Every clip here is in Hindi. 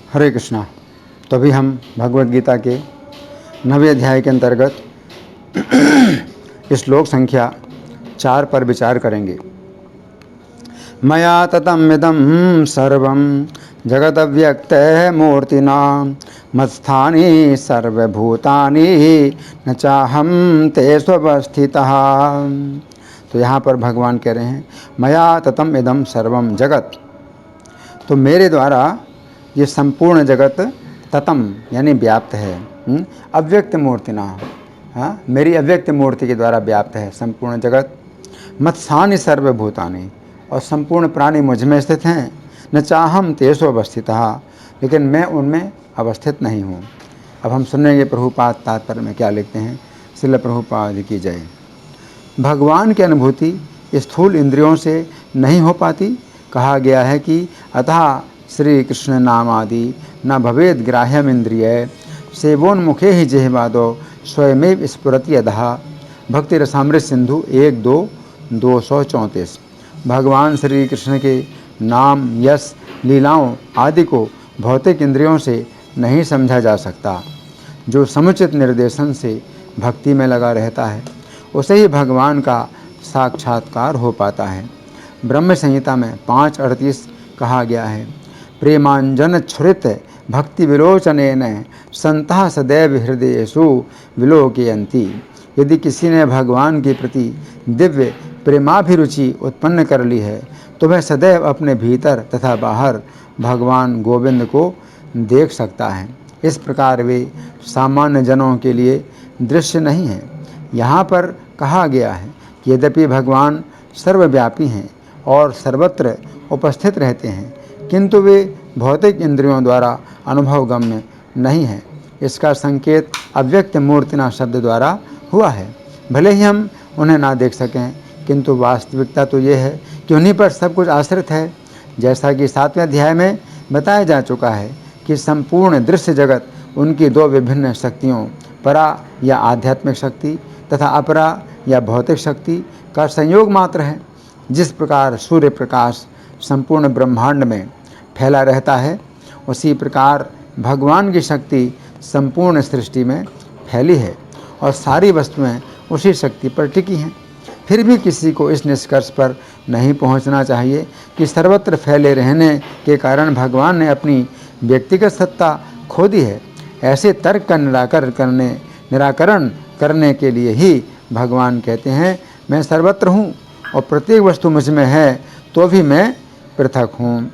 हरे कृष्णा। तो अभी हम भगवद गीता के 9वें अध्याय के अंतर्गत श्लोक संख्या 4 पर विचार करेंगे। मया ततमिदं सर्वं जगदव्यक्तः मूर्तिना मत्स्थानि सर्वभूतानि न चाहं तेषु अवस्थितः। तो यहाँ पर भगवान कह रहे हैं मया ततम इदम सर्वम जगत, तो मेरे द्वारा ये संपूर्ण जगत ततम यानी व्याप्त है। अव्यक्त मूर्तिना, हाँ, मेरी अव्यक्त मूर्ति के द्वारा व्याप्त है संपूर्ण जगत। मत्स्थानि सर्वभूतानि, और संपूर्ण प्राणी मुझ में स्थित हैं। न चाहम तेषु अवस्थितः, लेकिन मैं उनमें अवस्थित नहीं हूँ। अब हम सुनेंगे प्रभुपाद तात्पर्य में क्या लिखते हैं। श्रील प्रभुपाद की जय। भगवान की अनुभूति स्थूल इंद्रियों से नहीं हो पाती। कहा गया है कि अतः श्री कृष्ण नाम आदि न भवेद ग्राह्यम इंद्रिय सेवोन्मुखे ही जिह्वादो स्वयमेव स्फुरति अधः। भक्ति रसामृत सिंधु 1-2-234। भगवान श्री कृष्ण के नाम, यश, लीलाओं आदि को भौतिक इंद्रियों से नहीं समझा जा सकता। जो समुचित निर्देशन से भक्ति में लगा रहता है उसे ही भगवान का साक्षात्कार हो पाता है। ब्रह्म संहिता में 5:38 कहा गया है, प्रेमांजन छुरित भक्ति विलोचनेन संतः सदैव हृदयेषु विलोकयन्ति। यदि किसी ने भगवान के प्रति दिव्य प्रेमाभिरुचि उत्पन्न कर ली है तो वह सदैव अपने भीतर तथा बाहर भगवान गोविंद को देख सकता है। इस प्रकार वे सामान्य जनों के लिए दृश्य नहीं है। यहाँ पर कहा गया है कि यद्यपि भगवान सर्वव्यापी हैं और सर्वत्र उपस्थित रहते हैं, किंतु वे भौतिक इंद्रियों द्वारा अनुभवगम्य नहीं हैं। इसका संकेत अव्यक्त मूर्तिना शब्द द्वारा हुआ है। भले ही हम उन्हें ना देख सकें, किंतु वास्तविकता तो ये है कि उन्हीं पर सब कुछ आश्रित है। जैसा कि 7वें अध्याय में बताया जा चुका है कि संपूर्ण दृश्य जगत उनकी 2 विभिन्न शक्तियों, परा या आध्यात्मिक शक्ति तथा अपरा या भौतिक शक्ति का संयोग मात्र है। जिस प्रकार सूर्य प्रकाश संपूर्ण ब्रह्मांड में फैला रहता है, उसी प्रकार भगवान की शक्ति संपूर्ण सृष्टि में फैली है और सारी वस्तुएं उसी शक्ति पर टिकी हैं। फिर भी किसी को इस निष्कर्ष पर नहीं पहुंचना चाहिए कि सर्वत्र फैले रहने के कारण भगवान ने अपनी व्यक्तिगत सत्ता खो दी है। ऐसे तर्क का निराकरण करने के लिए ही भगवान कहते हैं मैं सर्वत्र हूँ और प्रत्येक वस्तु मुझ में है तो भी मैं पृथक हूँ।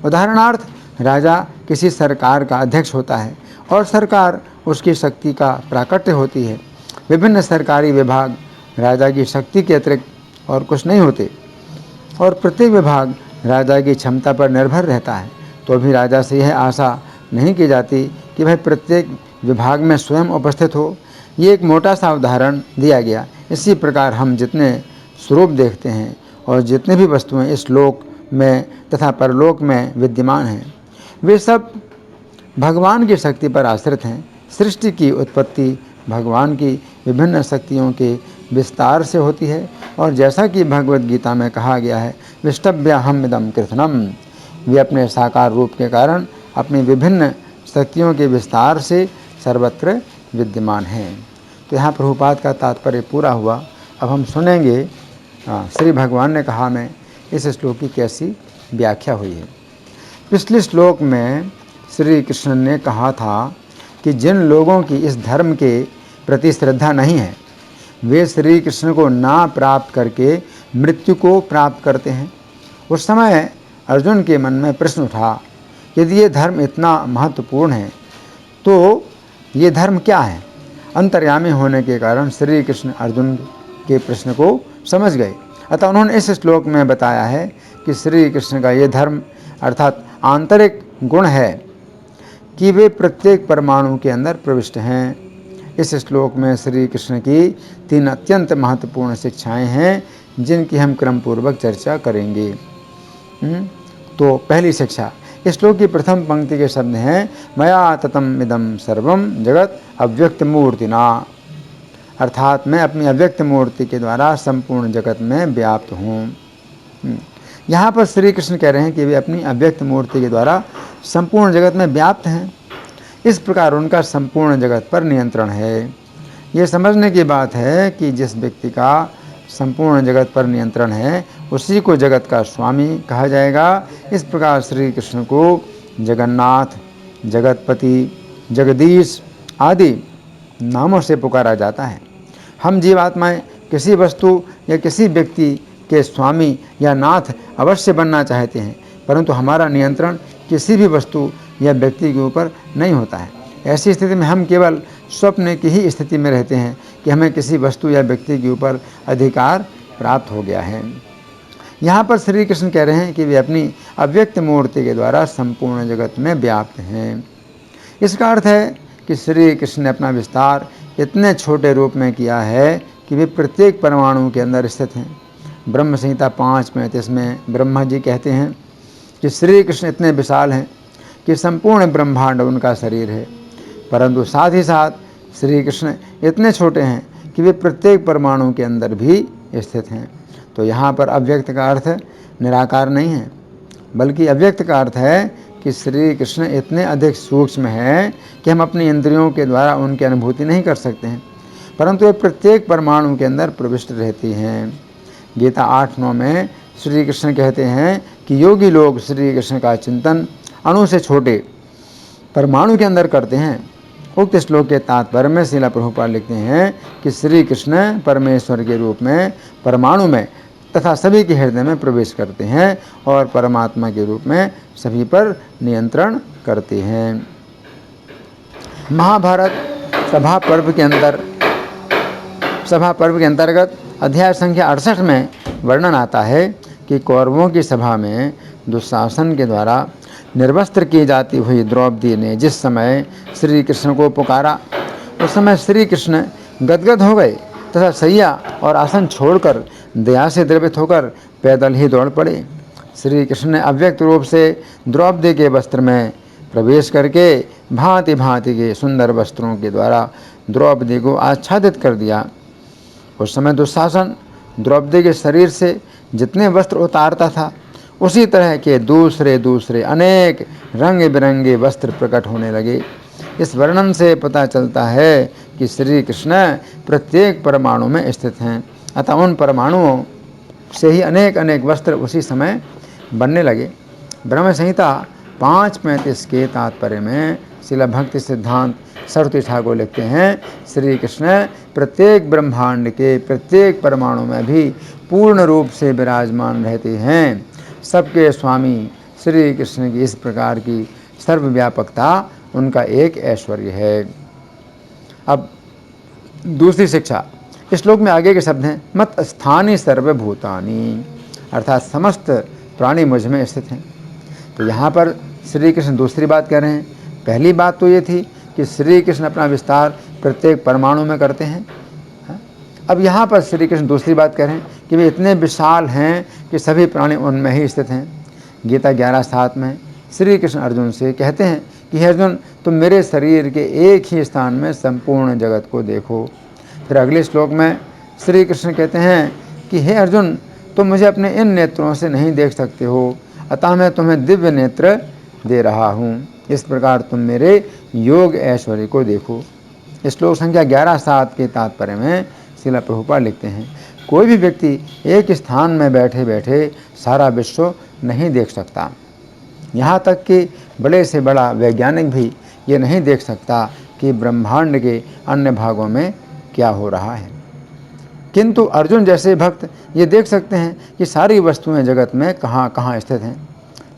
उदाहरणार्थ, राजा किसी सरकार का अध्यक्ष होता है और सरकार उसकी शक्ति का प्राकट्य होती है। विभिन्न सरकारी विभाग राजा की शक्ति के अतिरिक्त और कुछ नहीं होते और प्रत्येक विभाग राजा की क्षमता पर निर्भर रहता है। तो भी राजा से यह आशा नहीं की जाती कि वह प्रत्येक विभाग में स्वयं उपस्थित हो। ये एक मोटा सा उदाहरण दिया गया। इसी प्रकार हम जितने स्वरूप देखते हैं और जितने भी वस्तुएं इस लोक में तथा परलोक में विद्यमान हैं, वे सब भगवान की शक्ति पर आश्रित हैं। सृष्टि की उत्पत्ति भगवान की विभिन्न शक्तियों के विस्तार से होती है और जैसा कि भगवद गीता में कहा गया है, विष्टभ्यहम इदं कृत्स्नम्, वे अपने साकार रूप के कारण अपनी विभिन्न शक्तियों के विस्तार से सर्वत्र विद्यमान हैं। तो यहाँ प्रभुपाद का तात्पर्य पूरा हुआ। अब हम सुनेंगे श्री भगवान ने कहा में इस श्लोक की कैसी व्याख्या हुई है। पिछले श्लोक में श्री कृष्ण ने कहा था कि जिन लोगों की इस धर्म के प्रति श्रद्धा नहीं है वे श्री कृष्ण को ना प्राप्त करके मृत्यु को प्राप्त करते हैं। उस समय अर्जुन के मन में प्रश्न उठा, यदि ये धर्म इतना महत्वपूर्ण है तो ये धर्म क्या है। अंतर्यामी होने के कारण श्री कृष्ण अर्जुन के प्रश्न को समझ गए। अतः उन्होंने इस श्लोक में बताया है कि श्री कृष्ण का ये धर्म अर्थात आंतरिक गुण है कि वे प्रत्येक परमाणु के अंदर प्रविष्ट हैं। इस श्लोक में श्री कृष्ण की 3 अत्यंत महत्वपूर्ण शिक्षाएं हैं जिनकी हम क्रमपूर्वक चर्चा करेंगे। तो पहली शिक्षा, इस श्लोक की प्रथम पंक्ति के शब्द हैं मया ततम इदं सर्वम जगत अव्यक्त मूर्तिना, अर्थात मैं अपनी अव्यक्त मूर्ति के द्वारा संपूर्ण जगत में व्याप्त हूँ। यहाँ पर श्री कृष्ण कह रहे हैं कि वे अपनी अव्यक्त मूर्ति के द्वारा संपूर्ण जगत में व्याप्त हैं। इस प्रकार उनका संपूर्ण जगत पर नियंत्रण है। ये समझने की बात है कि जिस व्यक्ति का संपूर्ण जगत पर नियंत्रण है उसी को जगत का स्वामी कहा जाएगा। इस प्रकार श्री कृष्ण को जगन्नाथ, जगतपति, जगदीश आदि नामों से पुकारा जाता है। हम जीवात्माएं किसी वस्तु या किसी व्यक्ति के स्वामी या नाथ अवश्य बनना चाहते हैं, परंतु हमारा नियंत्रण किसी भी वस्तु या व्यक्ति के ऊपर नहीं होता है। ऐसी स्थिति में हम केवल स्वप्न की ही स्थिति में रहते हैं कि हमें किसी वस्तु या व्यक्ति के ऊपर अधिकार प्राप्त हो गया है। यहाँ पर श्री कृष्ण कह रहे हैं कि वे अपनी अव्यक्त मूर्ति के द्वारा संपूर्ण जगत में व्याप्त हैं। इसका अर्थ है कि श्री कृष्ण ने अपना विस्तार इतने छोटे रूप में किया है कि वे प्रत्येक परमाणु के अंदर स्थित हैं। ब्रह्म संहिता 5:35 में ब्रह्मा जी कहते हैं कि श्री कृष्ण इतने विशाल हैं कि संपूर्ण ब्रह्मांड उनका शरीर है, परंतु साथ ही साथ श्री कृष्ण इतने छोटे हैं कि वे प्रत्येक परमाणु के अंदर भी स्थित हैं। तो यहाँ पर अव्यक्त का अर्थ निराकार नहीं है, बल्कि अव्यक्त का अर्थ है कि श्री कृष्ण इतने अधिक सूक्ष्म हैं कि हम अपनी इंद्रियों के द्वारा उनकी अनुभूति नहीं कर सकते हैं, परंतु वे प्रत्येक परमाणु के अंदर प्रविष्ट रहती हैं। गीता 8:9 में श्री कृष्ण कहते हैं कि योगी लोग श्री कृष्ण का चिंतन अणु से छोटे परमाणु के अंदर करते हैं। उक्त श्लोक के तात्पर्य में श्रील प्रभुपाद लिखते हैं कि श्री कृष्ण परमेश्वर के रूप में परमाणु में तथा सभी के हृदय में प्रवेश करते हैं और परमात्मा के रूप में सभी पर नियंत्रण करते हैं। महाभारत सभा पर्व के अंतर्गत अध्याय संख्या 68 में वर्णन आता है कि कौरवों की सभा में दुशासन के द्वारा निर्वस्त्र की जाती हुई द्रौपदी ने जिस समय श्री कृष्ण को पुकारा, उस समय श्री कृष्ण गदगद हो गए तथा सैया और आसन छोड़कर दया से द्रवित होकर पैदल ही दौड़ पड़े। श्री कृष्ण ने अव्यक्त रूप से द्रौपदी के वस्त्र में प्रवेश करके भांति भांति के सुंदर वस्त्रों के द्वारा द्रौपदी को आच्छादित कर दिया। उस समय दुशासन द्रौपदी के शरीर से जितने वस्त्र उतारता था, उसी तरह के दूसरे दूसरे अनेक रंग बिरंगे वस्त्र प्रकट होने लगे। इस वर्णन से पता चलता है कि श्री कृष्ण प्रत्येक परमाणु में स्थित हैं, अतः उन परमाणुओं से ही अनेक अनेक वस्त्र उसी समय बनने लगे। ब्रह्म संहिता 5:35 के तात्पर्य में श्रील भक्ति सिद्धांत सरस्वती ठाकुर लिखते हैं, श्री कृष्ण प्रत्येक ब्रह्मांड के प्रत्येक परमाणु में भी पूर्ण रूप से विराजमान रहते हैं। सबके स्वामी श्री कृष्ण की इस प्रकार की सर्वव्यापकता उनका एक ऐश्वर्य है। अब दूसरी शिक्षा, इस श्लोक में आगे के शब्द हैं मत स्थानी सर्वभूतानि, अर्थात समस्त प्राणी मुझ में स्थित हैं। तो यहाँ पर श्री कृष्ण दूसरी बात कह रहे हैं। पहली बात तो ये थी कि श्री कृष्ण अपना विस्तार प्रत्येक परमाणु में करते हैं। अब यहाँ पर श्री कृष्ण दूसरी बात कह रहे हैं कि वे इतने विशाल हैं कि सभी प्राणी उनमें ही स्थित हैं। गीता 11:7 में श्री कृष्ण अर्जुन से कहते हैं कि हे अर्जुन, तुम मेरे शरीर के एक ही स्थान में संपूर्ण जगत को देखो। फिर अगले श्लोक में श्री कृष्ण कहते हैं कि हे अर्जुन, तुम मुझे अपने इन नेत्रों से नहीं देख सकते हो, अतः मैं तुम्हें दिव्य नेत्र दे रहा हूँ। इस प्रकार तुम मेरे योग ऐश्वर्य को देखो। श्लोक संख्या 11:7 के तात्पर्य में श्रील प्रभुपाद लिखते हैं, कोई भी व्यक्ति एक स्थान में बैठे बैठे सारा विश्व नहीं देख सकता। यहाँ तक कि बड़े से बड़ा वैज्ञानिक भी ये नहीं देख सकता कि ब्रह्मांड के अन्य भागों में क्या हो रहा है, किंतु अर्जुन जैसे भक्त ये देख सकते हैं कि सारी वस्तुएं जगत में कहाँ कहाँ स्थित हैं।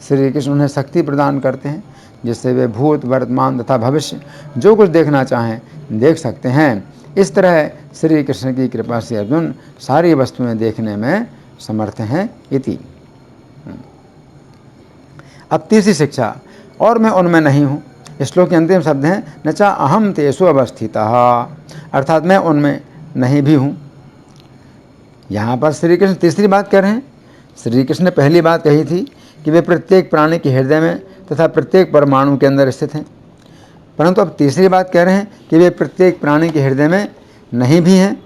श्री कृष्ण उन्हें शक्ति प्रदान करते हैं जिससे वे भूत, वर्तमान तथा भविष्य जो कुछ देखना चाहें देख सकते हैं। इस तरह श्री कृष्ण की कृपा से अर्जुन सारी वस्तुएं देखने में समर्थ हैं इति। अब तीसरी शिक्षा, और मैं उनमें नहीं हूँ। श्लोक के अंतिम शब्द हैं न चा अहम तेषु अवस्थितः, अर्थात मैं उनमें नहीं भी हूँ। यहाँ पर श्री कृष्ण तीसरी बात कह रहे हैं। श्री कृष्ण ने पहली बात कही थी कि वे प्रत्येक प्राणी के हृदय में तथा प्रत्येक परमाणु के अंदर स्थित हैं, परंतु अब तीसरी बात कह रहे हैं कि वे प्रत्येक प्राणी के हृदय में नहीं भी हैं।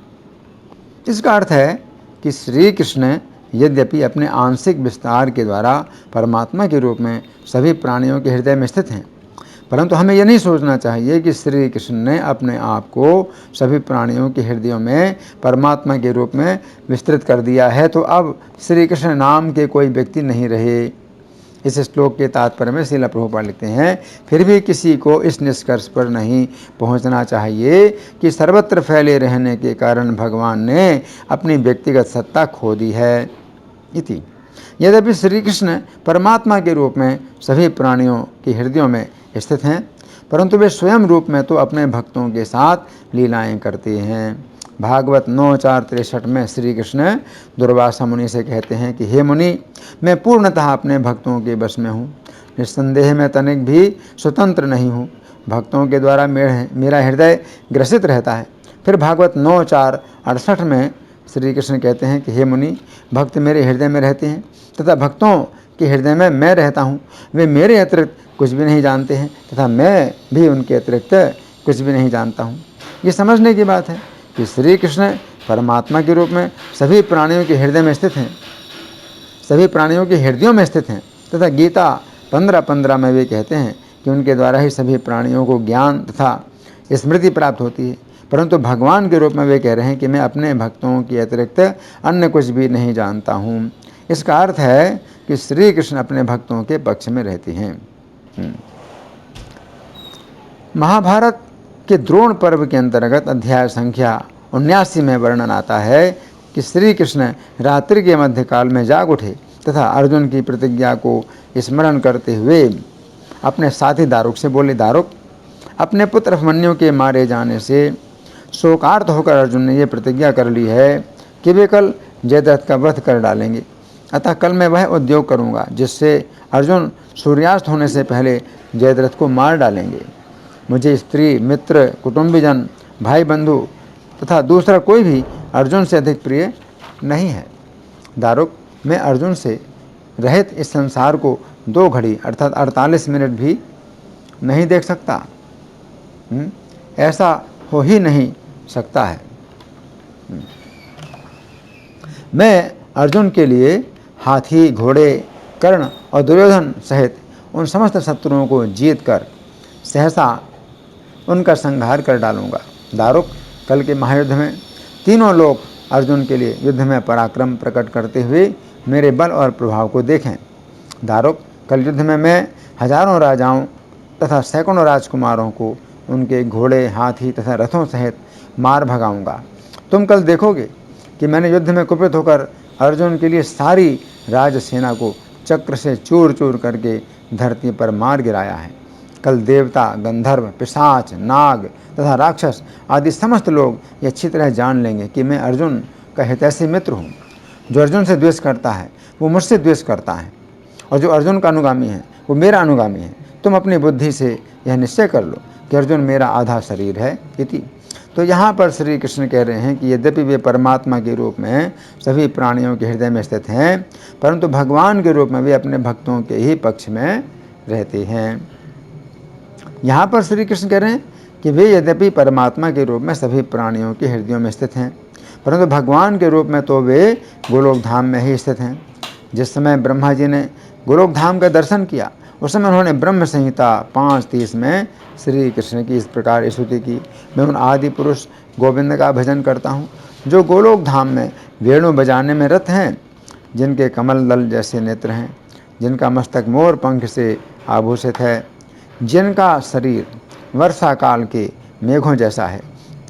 इसका अर्थ है कि श्री कृष्ण यद्यपि अपने आंशिक विस्तार के द्वारा परमात्मा के रूप में सभी प्राणियों के हृदय में स्थित हैं, परंतु हमें यह नहीं सोचना चाहिए कि श्री कृष्ण ने अपने आप को सभी प्राणियों के हृदयों में परमात्मा के रूप में विस्तृत कर दिया है, तो अब श्री कृष्ण नाम के कोई व्यक्ति नहीं रहे। इस श्लोक के तात्पर्य में श्रील प्रभुपाद लिखते हैं, फिर भी किसी को इस निष्कर्ष पर नहीं पहुंचना चाहिए कि सर्वत्र फैले रहने के कारण भगवान ने अपनी व्यक्तिगत सत्ता खो दी है। इति यद्यपि श्री कृष्ण परमात्मा के रूप में सभी प्राणियों के हृदयों में स्थित हैं, परंतु वे स्वयं रूप में तो अपने भक्तों के साथ लीलाएं करते हैं। भागवत 9:4-63 में श्री कृष्ण दुर्वासा मुनि से कहते हैं कि हे मुनि, मैं पूर्णतः अपने भक्तों के वश में हूँ, निस्संदेह मैं तनिक भी स्वतंत्र नहीं हूँ। भक्तों के द्वारा मेरा हृदय ग्रसित रहता है। फिर भागवत 9:4-68 में श्री कृष्ण कहते हैं कि हे मुनि, भक्त मेरे हृदय में रहते हैं तथा भक्तों के हृदय में मैं रहता हूँ। वे मेरे अतिरिक्त कुछ भी नहीं जानते हैं तथा मैं भी उनके अतिरिक्त कुछ भी नहीं जानता हूँ। ये समझने की बात है कि श्री कृष्ण परमात्मा के रूप में सभी प्राणियों के हृदय में स्थित हैं, सभी प्राणियों के हृदयों में स्थित हैं तथा गीता 15:15 में वे कहते हैं कि उनके द्वारा ही सभी प्राणियों को ज्ञान तथा स्मृति प्राप्त होती है। परंतु भगवान के रूप में वे कह रहे हैं कि मैं अपने भक्तों के अतिरिक्त अन्य कुछ भी नहीं जानता हूँ। इसका अर्थ है कि श्री कृष्ण अपने भक्तों के पक्ष में रहते हैं। महाभारत के द्रोण पर्व के अंतर्गत अध्याय संख्या 79 में वर्णन आता है कि श्री कृष्ण रात्रि के मध्यकाल में जाग उठे तथा अर्जुन की प्रतिज्ञा को स्मरण करते हुए अपने साथी दारुक से बोले, दारुक, अपने पुत्र अभिमन्यु के मारे जाने से शोकार्त होकर अर्जुन ने यह प्रतिज्ञा कर ली है कि वे कल जयद्रथ का वध कर डालेंगे। अतः कल मैं वह उद्योग करूँगा जिससे अर्जुन सूर्यास्त होने से पहले जयद्रथ को मार डालेंगे। मुझे स्त्री, मित्र, कुटुंबीजन, भाई बंधु तथा दूसरा कोई भी अर्जुन से अधिक प्रिय नहीं है। दारुक, मैं अर्जुन से रहित इस संसार को 2 घड़ी अर्थात 48 मिनट भी नहीं देख सकता। ऐसा हो ही नहीं सकता है। मैं अर्जुन के लिए हाथी, घोड़े, कर्ण और दुर्योधन सहित उन समस्त शत्रुओं को जीत कर सहसा उनका संहार कर डालूंगा। दारुक, कल के महायुद्ध में तीनों लोग अर्जुन के लिए युद्ध में पराक्रम प्रकट करते हुए मेरे बल और प्रभाव को देखें। दारुक, कल युद्ध में मैं हजारों राजाओं तथा सैकड़ों राजकुमारों को उनके घोड़े, हाथी तथा रथों सहित मार भगाऊंगा। तुम कल देखोगे कि मैंने युद्ध में कुपित होकर अर्जुन के लिए सारी राजसेना को चक्र से चूर चूर करके धरती पर मार गिराया है। कल देवता, गंधर्व, पिशाच, नाग तथा राक्षस आदि समस्त लोग ये अच्छी तरह जान लेंगे कि मैं अर्जुन का हितैषी मित्र हूँ। जो अर्जुन से द्वेष करता है वो मुझसे द्वेष करता है, और जो अर्जुन का अनुगामी है वो मेरा अनुगामी है। तुम अपनी बुद्धि से यह निश्चय कर लो कि अर्जुन मेरा आधा शरीर है। इति। तो यहाँ पर श्री कृष्ण कह रहे हैं कि यद्यपि वे परमात्मा के रूप में सभी प्राणियों के हृदय में स्थित हैं, परंतु भगवान के रूप में वे अपने भक्तों के ही पक्ष में रहते हैं। यहाँ पर श्री कृष्ण कह रहे हैं कि वे यद्यपि परमात्मा के रूप में सभी प्राणियों के हृदयों में स्थित हैं, परंतु भगवान के रूप में तो वे गोलोक धाम में ही स्थित हैं। जिस समय ब्रह्मा जी ने गोलोक धाम का दर्शन किया उस समय उन्होंने ब्रह्म संहिता 5:30 में श्री कृष्ण की इस प्रकार स्तुति की, मैं उन आदि पुरुष गोविंद का भजन करता हूँ जो गोलोक धाम में वेणु बजाने में रत हैं, जिनके कमल दल जैसे नेत्र हैं, जिनका मस्तक मोर पंख से आभूषित है, जिनका शरीर वर्षा काल के मेघों जैसा है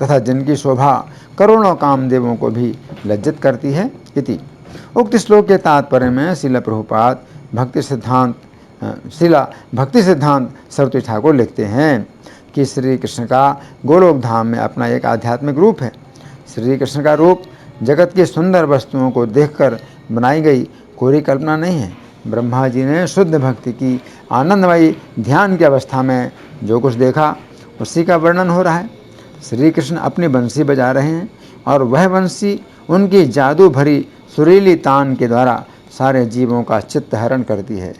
तथा जिनकी शोभा करोड़ों कामदेवों को भी लज्जित करती है। इति। उक्त श्लोक के तात्पर्य में श्रील प्रभुपाद भक्ति सिद्धांत सरस्वती ठाकुर लिखते हैं कि श्री कृष्ण का गोलोक धाम में अपना एक आध्यात्मिक रूप है। श्री कृष्ण का रूप जगत की सुंदर वस्तुओं को देखकर बनाई गई कोरी कल्पना नहीं है। ब्रह्मा जी ने शुद्ध भक्ति की आनंदमयी ध्यान की अवस्था में जो कुछ देखा उसी का वर्णन हो रहा है। श्री कृष्ण अपनी बंसी बजा रहे हैं और वह बंसी उनकी जादू भरी सुरीली तान के द्वारा सारे जीवों का चित्त हरण करती है।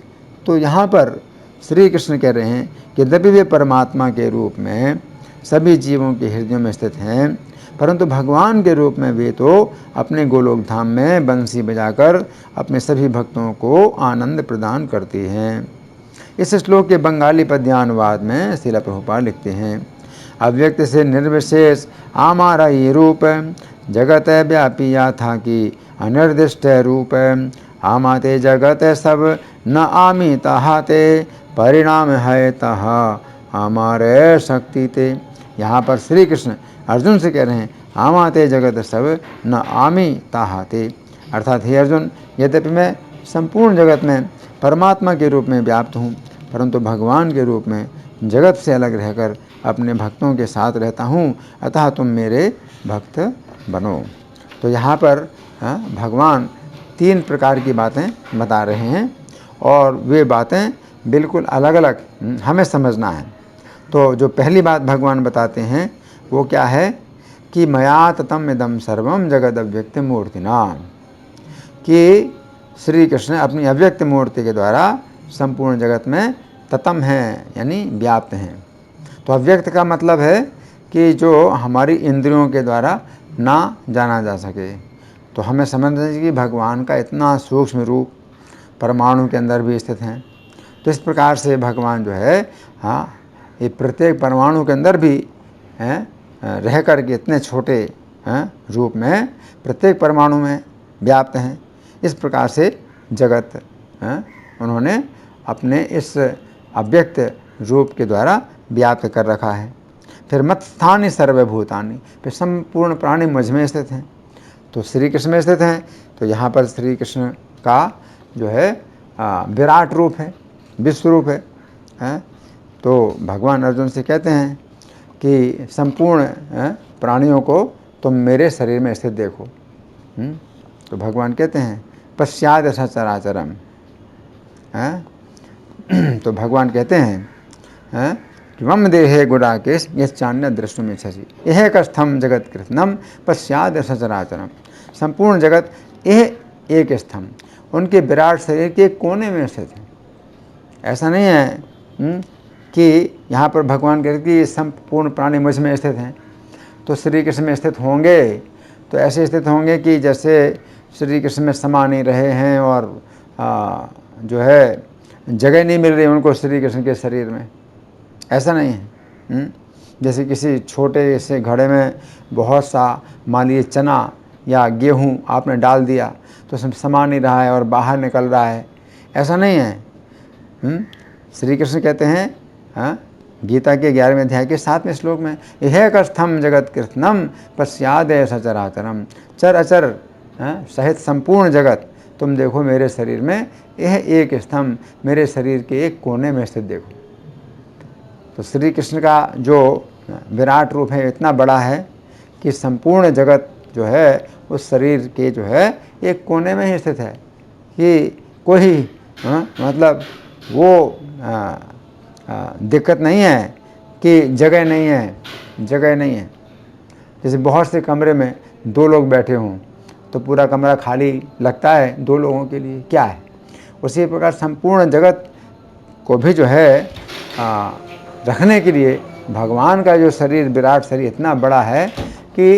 तो यहाँ पर श्री कृष्ण कह रहे हैं कि यद्यपि वे परमात्मा के रूप में सभी जीवों के हृदयों में स्थित हैं, परंतु भगवान के रूप में वे तो अपने गोलोक धाम में बंसी बजाकर अपने सभी भक्तों को आनंद प्रदान करते हैं। इस श्लोक के बंगाली पद्यानुवाद में श्रील प्रभुपाद लिखते हैं, अव्यक्त से निर्विशेष आमारा ये रूप, जगत व्यापी या था कि अनिर्दिष्ट रूप, आमाते जगत सब न आमी तहाते, परिणाम है तहा हमारे शक्ति ते। यहाँ पर श्री कृष्ण अर्जुन से कह रहे हैं, आमाते जगत सब न आमी ताहाते, अर्थात हे अर्जुन, यद्यपि मैं संपूर्ण जगत में परमात्मा के रूप में व्याप्त हूँ, परंतु भगवान के रूप में जगत से अलग रहकर अपने भक्तों के साथ रहता हूँ, अतः तुम मेरे भक्त बनो। तो यहाँ पर भगवान 3 प्रकार की बातें बता रहे हैं और वे बातें बिल्कुल अलग अलग हमें समझना है। तो जो पहली बात भगवान बताते हैं वो क्या है कि मया ततम इदम सर्वम जगद अव्यक्त मूर्तिना, कि श्री कृष्ण अपनी अव्यक्त मूर्ति के द्वारा संपूर्ण जगत में ततम हैं, यानी व्याप्त हैं। तो अव्यक्त का मतलब है कि जो हमारी इंद्रियों के द्वारा ना जाना जा सके। तो हमें समझना चाहिए कि भगवान का इतना सूक्ष्म रूप परमाणु के अंदर भी स्थित हैं। तो इस प्रकार से भगवान जो है ये प्रत्येक परमाणु के अंदर भी रह कर के इतने छोटे रूप में प्रत्येक परमाणु में व्याप्त हैं। इस प्रकार से जगत उन्होंने अपने इस अव्यक्त रूप के द्वारा व्याप्त कर रखा है। फिर मत स्थानी सर्वभूतानि, फिर संपूर्ण प्राणी मुझ में स्थित हैं। तो श्री कृष्ण में स्थित हैं। तो यहाँ पर श्री कृष्ण का जो है विराट रूप है, विश्व रूप है। तो भगवान अर्जुन से कहते हैं कि संपूर्ण प्राणियों को तुम मेरे शरीर में स्थित देखो। तो भगवान कहते हैं पश्चाद सचराचरम। तो भगवान कहते हैं कि मम देहे गुडाकेश यश्चान्य द्रष्टुमिच्छसि, यह कस्थम जगत कृष्णम पश्चाद सचराचरम। संपूर्ण जगत यह एक स्तंभ उनके विराट शरीर के कोने में स्थित है। ऐसा नहीं है कि यहाँ पर भगवान कहते हैं कि संपूर्ण प्राणी मुझ में स्थित हैं, तो श्री कृष्ण में स्थित होंगे तो ऐसे स्थित होंगे कि जैसे श्री कृष्ण में समा नहीं रहे हैं और जो है जगह नहीं मिल रही उनको श्री कृष्ण के शरीर में। ऐसा नहीं है। जैसे किसी छोटे से घड़े में बहुत सा मान लीजिए चना या गेहूँ आपने डाल दिया तो उसमें समा नहीं रहा है और बाहर निकल रहा है, ऐसा नहीं है। श्री कृष्ण कहते हैं गीता के 11वें अध्याय के 7वें श्लोक में, यह कस्थम जगत कृष्णम पश्चाद सचराचरम, चर अचर सहित संपूर्ण जगत तुम देखो मेरे शरीर में, यह एक स्तंभ मेरे शरीर के एक कोने में स्थित देखो। तो श्री कृष्ण का जो विराट रूप है इतना बड़ा है कि संपूर्ण जगत जो है उस शरीर के जो है एक कोने में ही स्थित है, कि कोई मतलब वो दिक्कत नहीं है कि जगह नहीं है, जगह नहीं है। जैसे बहुत से कमरे में 2 लोग बैठे हों तो पूरा कमरा खाली लगता है 2 लोगों के लिए, क्या है। उसी प्रकार संपूर्ण जगत को भी जो है रखने के लिए भगवान का जो शरीर विराट शरीर इतना बड़ा है कि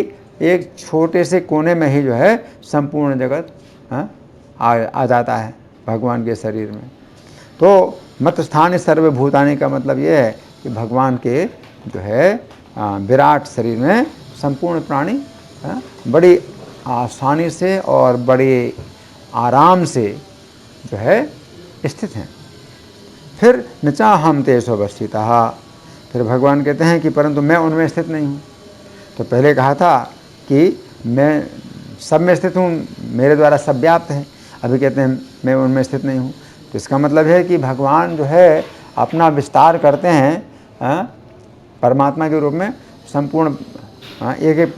एक छोटे से कोने में ही जो है संपूर्ण जगत आ जाता है भगवान के शरीर में। तो मत स्थानीय सर्वभूतानि का मतलब ये है कि भगवान के जो है विराट शरीर में संपूर्ण प्राणी बड़ी आसानी से और बड़े आराम से जो है स्थित हैं। फिर न चाहम तेषु अवस्थितः, फिर भगवान कहते हैं कि परंतु मैं उनमें स्थित नहीं हूँ। तो पहले कहा था कि मैं सब में स्थित हूँ, मेरे द्वारा सब व्याप्त है, अभी कहते हैं मैं उनमें स्थित नहीं हूँ। तो इसका मतलब है कि भगवान जो है अपना विस्तार करते हैं परमात्मा के रूप में, संपूर्ण एक एक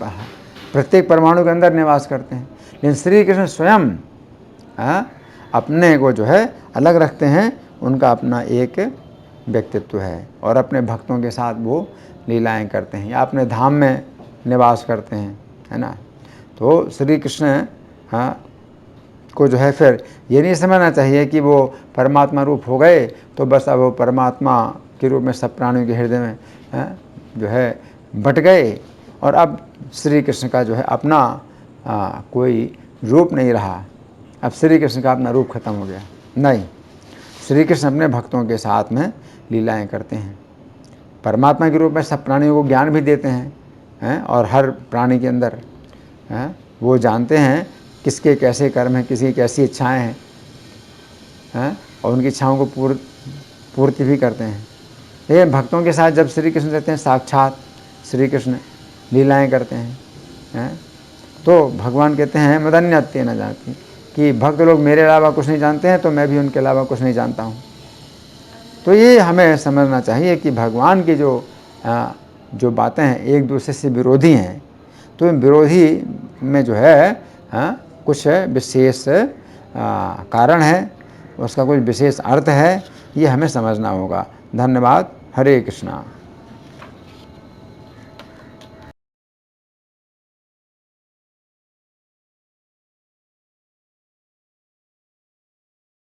प्रत्येक परमाणु के अंदर निवास करते हैं। लेकिन श्री कृष्ण स्वयं अपने को जो है अलग रखते हैं, उनका अपना एक व्यक्तित्व है और अपने भक्तों के साथ वो लीलाएं करते हैं या अपने धाम में निवास करते हैं, है ना। तो श्री कृष्ण को जो है फिर ये नहीं समझना चाहिए कि वो परमात्मा रूप हो गए तो बस अब वो परमात्मा के रूप में सब प्राणियों के हृदय में जो है बट गए और अब श्री कृष्ण का जो है अपना कोई रूप नहीं रहा। अब श्री कृष्ण का अपना रूप खत्म हो गया, नहीं, श्री कृष्ण अपने भक्तों के साथ में लीलाएं करते हैं। परमात्मा के रूप में सब प्राणियों को ज्ञान भी देते हैं, और हर प्राणी के अंदर वो जानते हैं किसके कैसे कर्म हैं, किसी की कैसी इच्छाएं हैं, और उनकी इच्छाओं को पूर्ति भी करते हैं। लेकिन भक्तों के साथ जब श्री कृष्ण रहते हैं, साक्षात श्री कृष्ण लीलाएं करते हैं, तो भगवान कहते हैं मदन्यत्य न जाति, कि भक्त लोग मेरे अलावा कुछ नहीं जानते हैं, तो मैं भी उनके अलावा कुछ नहीं जानता हूँ। तो ये हमें समझना चाहिए कि भगवान की जो बातें हैं एक दूसरे से विरोधी हैं, तो विरोधी में जो है कुछ विशेष कारण है, उसका कुछ विशेष अर्थ है, ये हमें समझना होगा। धन्यवाद। हरे कृष्णा।